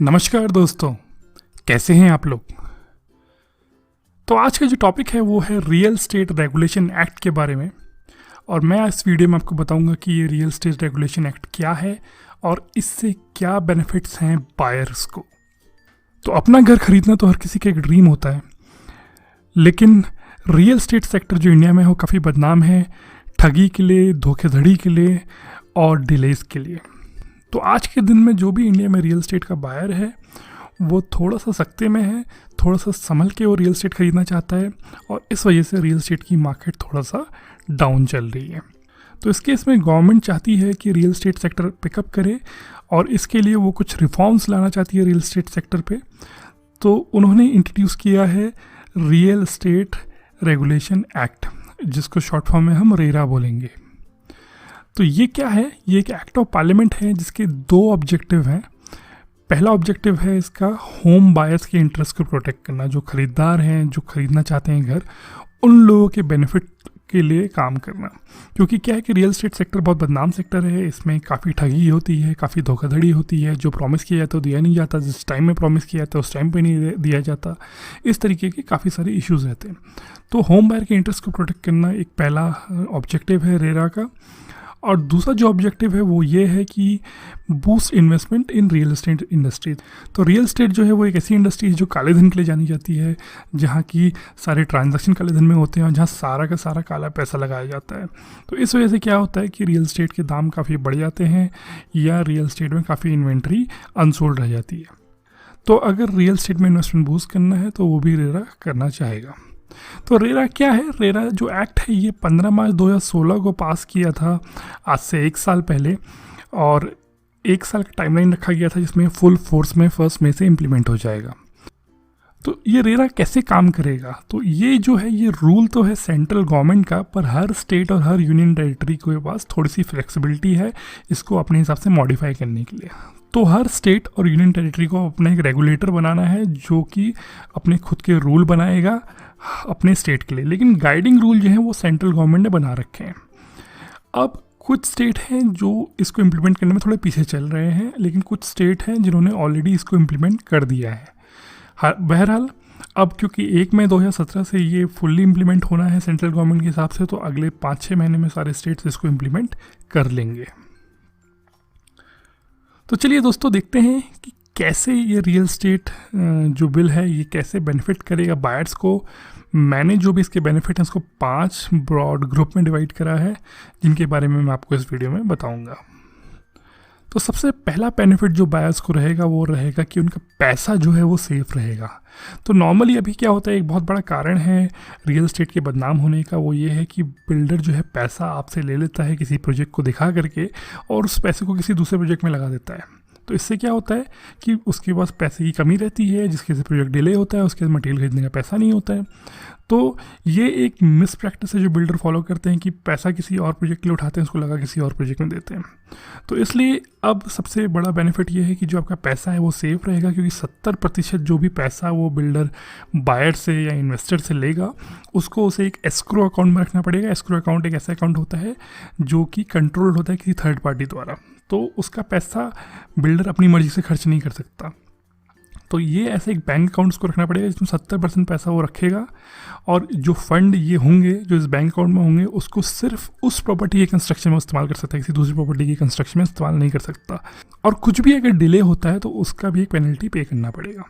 नमस्कार दोस्तों, कैसे हैं आप लोग। तो आज का जो टॉपिक है वो है रियल एस्टेट रेगुलेशन एक्ट के बारे में। और मैं इस वीडियो में आपको बताऊंगा कि ये रियल एस्टेट रेगुलेशन एक्ट क्या है और इससे क्या बेनिफिट्स हैं बायर्स को। तो अपना घर खरीदना तो हर किसी का एक ड्रीम होता है, लेकिन रियल एस्टेट सेक्टर जो इंडिया में है वो काफ़ी बदनाम है ठगी के लिए, धोखाधड़ी के लिए और डिलेज के लिए। तो आज के दिन में जो भी इंडिया में रियल एस्टेट का बायर है वो थोड़ा सा सख्ते में है, थोड़ा सा संभल के वो रियल एस्टेट खरीदना चाहता है और इस वजह से रियल एस्टेट की मार्केट थोड़ा सा डाउन चल रही है। तो इस केस में गवर्नमेंट चाहती है कि रियल एस्टेट सेक्टर पिकअप करे और इसके लिए वो कुछ रिफॉर्म्स लाना चाहती है रियल एस्टेट सेक्टर पे। तो उन्होंने इंट्रोड्यूस किया है रियल एस्टेट रेगुलेशन एक्ट, जिसको शॉर्ट फॉर्म में हम रेरा बोलेंगे। तो ये क्या है? ये एक एक्ट ऑफ पार्लियामेंट है जिसके दो ऑब्जेक्टिव हैं। पहला ऑब्जेक्टिव है इसका होम बायर्स के इंटरेस्ट को प्रोटेक्ट करना, जो खरीदार हैं, जो खरीदना चाहते हैं घर, उन लोगों के बेनिफिट के लिए काम करना। क्योंकि क्या है कि रियल एस्टेट सेक्टर बहुत बदनाम सेक्टर है, इसमें काफ़ी ठगी होती है, काफ़ी धोखाधड़ी होती है। जो प्रॉमिस किया जाता है वो दिया नहीं जाता, जिस टाइम में प्रॉमिस किया जाता है उस टाइम पे नहीं दिया जाता। इस तरीके के काफ़ी सारे इश्यूज़ रहते हैं। तो होम बायर के इंटरेस्ट को प्रोटेक्ट करना एक पहला ऑब्जेक्टिव है रेरा का। और दूसरा जो ऑब्जेक्टिव है वो ये है कि boost investment in real estate industry. तो रियल एस्टेट जो है वो एक ऐसी इंडस्ट्री है जो काले धन के लिए जानी जाती है, जहाँ की सारे ट्रांजैक्शन काले धन में होते हैं और जहाँ सारा का सारा काला पैसा लगाया जाता है। तो इस वजह से क्या होता है कि रियल एस्टेट के दाम काफ़ी बढ़ जाते हैं या रियल एस्टेट में काफ़ी इन्वेंट्री अनसोल्ड रह जाती है। तो अगर रियल एस्टेट में इन्वेस्टमेंट बूस्ट करना है तो वो भी रेरा करना चाहेगा। तो रेरा क्या है? रेरा जो एक्ट है ये 15 मार्च 2016 को पास किया था, आज से 1 साल पहले, और 1 साल का टाइमलाइन रखा गया था जिसमें फुल फोर्स में 1 मई से इम्प्लीमेंट हो जाएगा। तो ये रेरा कैसे काम करेगा? तो ये जो है ये रूल तो है सेंट्रल गवर्नमेंट का, पर हर स्टेट और हर यूनियन टेरिटरी के पास थोड़ी सी फ्लेक्सिबिलिटी है इसको अपने हिसाब से मॉडिफाई करने के लिए। तो हर स्टेट और यूनियन टेरिटरी को अपना एक रेगुलेटर बनाना है जो कि अपने खुद के रूल बनाएगा अपने स्टेट के लिए, लेकिन गाइडिंग रूल जो है वो सेंट्रल गवर्नमेंट ने बना रखे हैं। अब कुछ स्टेट हैं जो इसको इम्प्लीमेंट करने में थोड़े पीछे चल रहे हैं, लेकिन कुछ स्टेट हैं जिन्होंने ऑलरेडी इसको इम्प्लीमेंट कर दिया है। बहरहाल अब क्योंकि 1 मई 2017 से ये फुल्ली इम्प्लीमेंट होना है सेंट्रल गवर्नमेंट के हिसाब से, तो अगले 5-6 महीने में सारे स्टेट्स इसको इम्प्लीमेंट कर लेंगे। तो चलिए दोस्तों देखते हैं कि कैसे ये रियल एस्टेट जो बिल है ये कैसे बेनिफिट करेगा बायर्स को। मैंने जो भी इसके बेनिफिट हैं उसको 5 ब्रॉड ग्रुप में डिवाइड करा है, जिनके बारे में मैं आपको इस वीडियो में बताऊंगा। तो सबसे पहला बेनिफिट जो बायर्स को रहेगा वो रहेगा कि उनका पैसा जो है वो सेफ रहेगा। तो नॉर्मली अभी क्या होता है, एक बहुत बड़ा कारण है रियल एस्टेट के बदनाम होने का, वो ये है कि बिल्डर जो है पैसा आपसे ले लेता है किसी प्रोजेक्ट को दिखा करके और उस पैसे को किसी दूसरे प्रोजेक्ट में लगा देता है। तो इससे क्या होता है कि उसके पास पैसे की कमी रहती है, जिसके से प्रोजेक्ट डिले होता है, उसके पास मटेरियल खरीदने का पैसा नहीं होता है। तो ये एक मिस प्रैक्टिस है जो बिल्डर फॉलो करते हैं कि पैसा किसी और प्रोजेक्ट के लिए उठाते हैं, उसको लगा किसी और प्रोजेक्ट में देते हैं। तो इसलिए अब सबसे बड़ा बेनिफिट ये है कि जो आपका पैसा है वो सेफ रहेगा, क्योंकि 70% जो भी पैसा वो बिल्डर बायर से या इन्वेस्टर से लेगा उसको उसे एक एस्क्रो अकाउंट में रखना पड़ेगा। एस्क्रो अकाउंट एक ऐसा अकाउंट होता है जो कि कंट्रोल होता है किसी थर्ड पार्टी द्वारा, तो उसका पैसा बिल्डर अपनी मर्जी से खर्च नहीं कर सकता। तो ये ऐसे एक बैंक अकाउंट उसको रखना पड़ेगा जिसमें 70% पैसा वो रखेगा, और जो फंड ये होंगे जो इस बैंक अकाउंट में होंगे उसको सिर्फ उस प्रॉपर्टी के कंस्ट्रक्शन में इस्तेमाल कर सकता है, किसी दूसरी प्रॉपर्टी की कंस्ट्रक्शन में इस्तेमाल नहीं कर सकता। और कुछ भी अगर डिले होता है तो उसका भी एक पेनल्टी पे करना पड़ेगा।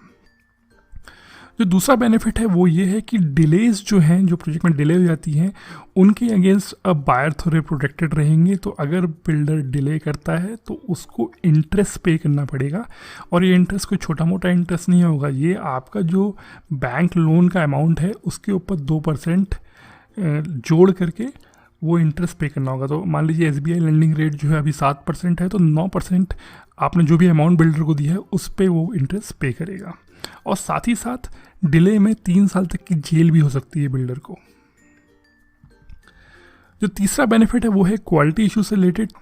जो दूसरा बेनिफिट है वो ये है कि डिलेज जो हैं, जो प्रोजेक्ट में डिले हो जाती हैं, उनके अगेंस्ट अब बायर थोड़े प्रोटेक्टेड रहेंगे। तो अगर बिल्डर डिले करता है तो उसको इंटरेस्ट पे करना पड़ेगा, और ये इंटरेस्ट कोई छोटा मोटा इंटरेस्ट नहीं होगा, ये आपका जो बैंक लोन का अमाउंट है उसके ऊपर 2% जोड़ करके वो इंटरेस्ट पे करना होगा। तो मान लीजिए SBI लेंडिंग रेट जो है अभी 7% है, तो 9% आपने जो भी अमाउंट बिल्डर को दिया है उस पर वो इंटरेस्ट पे करेगा। और साथ ही साथ डिले में 3 साल तक की जेल भी हो सकती है बिल्डर को। जो तीसरा बेनिफिट है वो है क्वालिटी इशू से रिलेटेड।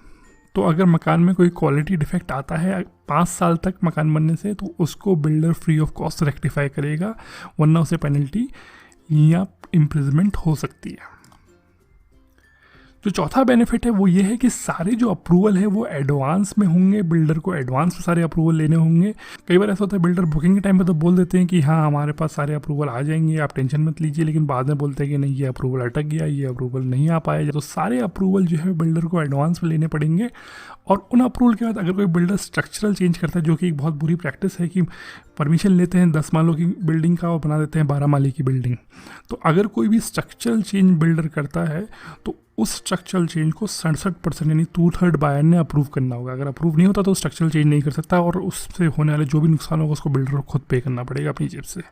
तो अगर मकान में कोई क्वालिटी डिफेक्ट आता है 5 साल तक मकान बनने से, तो उसको builder free of cost rectify करेगा, वरना उसे पेनल्टी या इम्प्रिजमेंट हो सकती है। जो चौथा बेनिफिट है वो ये है कि सारे जो अप्रूवल है वो एडवांस में होंगे, बिल्डर को एडवांस में सारे अप्रूवल लेने होंगे। कई बार ऐसा होता है बिल्डर बुकिंग के टाइम पे तो बोल देते हैं कि हाँ हमारे पास सारे अप्रूवल आ जाएंगे, आप टेंशन मत लीजिए, लेकिन बाद में बोलते हैं कि नहीं ये अप्रूवल अटक गया, ये अप्रूवल नहीं आ पाया। तो सारे अप्रूवल जो है बिल्डर को एडवांस में लेने पड़ेंगे। और उन अप्रूवल के बाद अगर कोई बिल्डर स्ट्रक्चरल चेंज करता है, जो कि एक बहुत बुरी प्रैक्टिस है कि परमिशन लेते हैं 10 मालों की बिल्डिंग का और बना देते हैं 12 माले की बिल्डिंग। तो अगर कोई भी स्ट्रक्चरल चेंज बिल्डर करता है तो उस स्ट्रक्चरल चेंज को 67% यानी 2/3 बायर ने अप्रूव करना होगा। अगर अप्रूव नहीं होता तो स्ट्रक्चरल चेंज नहीं कर सकता, और उससे होने वाले जो भी नुकसान होगा उसको बिल्डर को खुद पे करना पड़ेगा अपनी जेब से।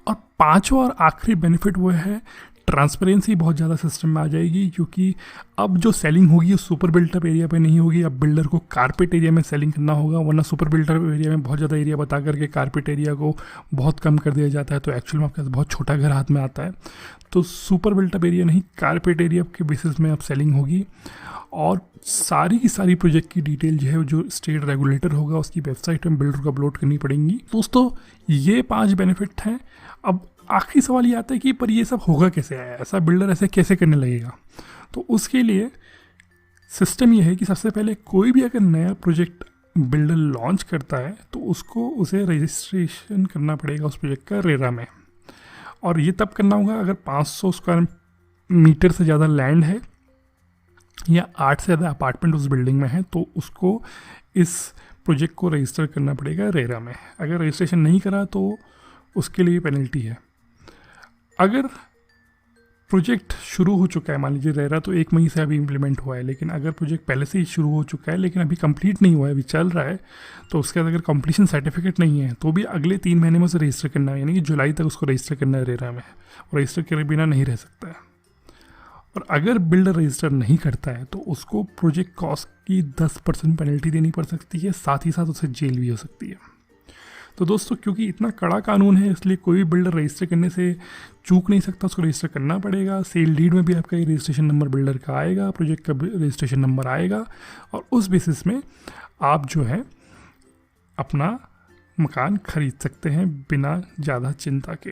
और पांचवा और आखिरी बेनिफिट वो है ट्रांसपेरेंसी बहुत ज़्यादा सिस्टम में आ जाएगी, क्योंकि अब जो सेलिंग होगी सुपर बिल्टअप एरिया पे नहीं होगी। अब बिल्डर को कारपेट एरिया में सेलिंग करना होगा, वरना सुपर बिल्टअप एरिया में बहुत ज़्यादा एरिया बता करके कारपेट एरिया को बहुत कम कर दिया जाता है, तो एक्चुअल में आपके पास बहुत छोटा घर हाथ में आता है। तो सुपर बिल्टअप एरिया नहीं, कारपेट एरिया के बेसिस में अब सेलिंग होगी। और सारी की सारी प्रोजेक्ट की डिटेल जो है जो स्टेट रेगुलेटर होगा उसकी वेबसाइट में बिल्डर को अपलोड करनी पड़ेंगी। दोस्तों ये 5 बेनिफिट हैं। अब आखिरी सवाल ये आता है कि पर ये सब होगा कैसे, ऐसा बिल्डर ऐसे कैसे करने लगेगा। तो उसके लिए सिस्टम ये है कि सबसे पहले कोई भी अगर नया प्रोजेक्ट बिल्डर लॉन्च करता है तो उसे रजिस्ट्रेशन करना पड़ेगा उस प्रोजेक्ट का रेरा में। और ये तब करना होगा अगर 500 स्क्वायर मीटर से ज़्यादा लैंड है या 8 से ज़्यादा अपार्टमेंट उस बिल्डिंग में है, तो उसको इस प्रोजेक्ट को रजिस्टर करना पड़ेगा रेरा में। अगर रजिस्ट्रेशन नहीं करा तो उसके लिए पेनल्टी है। अगर प्रोजेक्ट शुरू हो चुका है, मान लीजिए रेरा तो 1 मई से अभी इम्प्लीमेंट हुआ है, लेकिन अगर प्रोजेक्ट पहले से ही शुरू हो चुका है लेकिन अभी कंप्लीट नहीं हुआ है, अभी चल रहा है, तो उसके बाद अगर कंप्लीशन सर्टिफिकेट नहीं है तो भी अगले 3 महीने में उसे रजिस्टर करना है, यानी कि जुलाई तक उसको रजिस्टर करना है रेरा में। और रजिस्टर करे बिना नहीं रह सकता है। और अगर बिल्डर रजिस्टर नहीं करता है तो उसको प्रोजेक्ट कॉस्ट की 10% पेनल्टी देनी पड़ सकती है, साथ ही साथ उसे जेल भी हो सकती है। तो दोस्तों क्योंकि इतना कड़ा कानून है इसलिए कोई भी बिल्डर रजिस्टर करने से चूक नहीं सकता, उसको रजिस्टर करना पड़ेगा। सेल डीड में भी आपका ये रजिस्ट्रेशन नंबर बिल्डर का आएगा, प्रोजेक्ट का रजिस्ट्रेशन नंबर आएगा, और उस बेसिस में आप जो है अपना मकान खरीद सकते हैं बिना ज़्यादा चिंता के।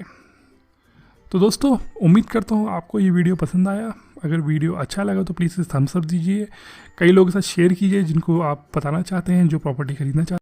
तो दोस्तों उम्मीद करता हूँ आपको ये वीडियो पसंद आया। अगर वीडियो अच्छा लगा तो प्लीज़ थम्स अप दीजिए, कई लोगों के साथ शेयर कीजिए जिनको आप बताना चाहते हैं जो प्रॉपर्टी खरीदना चाहते हैं।